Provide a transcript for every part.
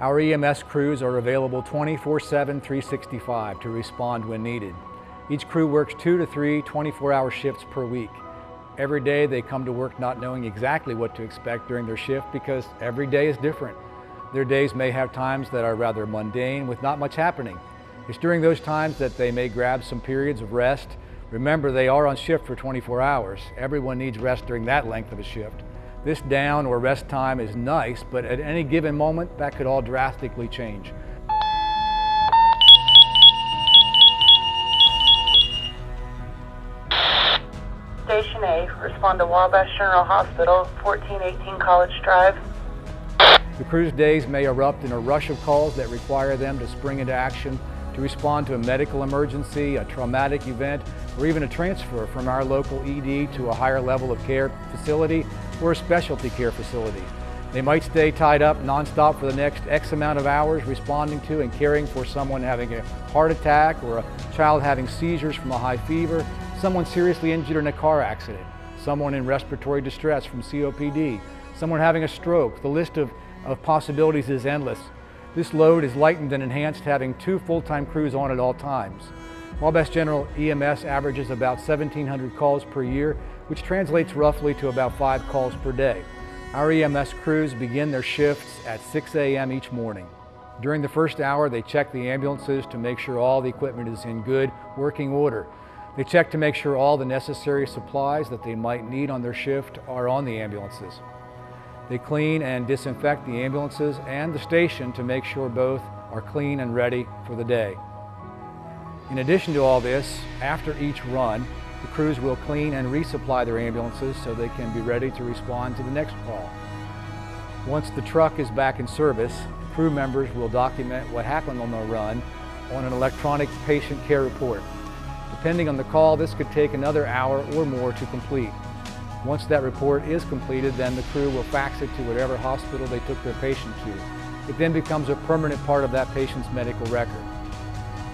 Our EMS crews are available 24/7, 365 to respond when needed. Each crew works 2 to 3 24-hour shifts per week. Every day they come to work not knowing exactly what to expect during their shift because every day is different. Their days may have times that are rather mundane with not much happening. It's during those times that they may grab some periods of rest. Remember, they are on shift for 24 hours. Everyone needs rest during that length of a shift. This down or rest time is nice, but at any given moment, that could all drastically change. Station A, respond to Wabash General Hospital, 1418 College Drive. The crew's days may erupt in a rush of calls that require them to spring into action to respond to a medical emergency, a traumatic event, or even a transfer from our local ED to a higher level of care facility or a specialty care facility. They might stay tied up nonstop for the next X amount of hours responding to and caring for someone having a heart attack or a child having seizures from a high fever, someone seriously injured in a car accident, someone in respiratory distress from COPD, someone having a stroke. The list of possibilities is endless. This load is lightened and enhanced having 2 full-time crews on at all times. Wabash General EMS averages about 1,700 calls per year, which translates roughly to about 5 calls per day. Our EMS crews begin their shifts at 6 a.m. each morning. During the first hour, they check the ambulances to make sure all the equipment is in good working order. They check to make sure all the necessary supplies that they might need on their shift are on the ambulances. They clean and disinfect the ambulances and the station to make sure both are clean and ready for the day. In addition to all this, after each run, the crews will clean and resupply their ambulances so they can be ready to respond to the next call. Once the truck is back in service, crew members will document what happened on the run on an electronic patient care report. Depending on the call, this could take another hour or more to complete. Once that report is completed, then the crew will fax it to whatever hospital they took their patient to. It then becomes a permanent part of that patient's medical record.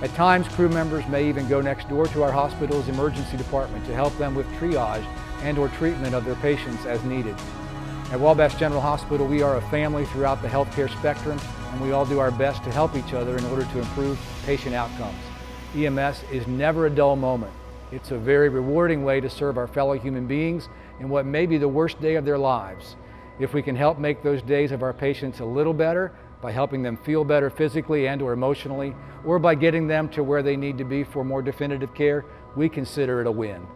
At times, crew members may even go next door to our hospital's emergency department to help them with triage and or treatment of their patients as needed. At Wabash General Hospital, we are a family throughout the healthcare spectrum, and we all do our best to help each other in order to improve patient outcomes. EMS is never a dull moment. It's a very rewarding way to serve our fellow human beings in what may be the worst day of their lives. If we can help make those days of our patients a little better by helping them feel better physically and or emotionally, or by getting them to where they need to be for more definitive care, we consider it a win.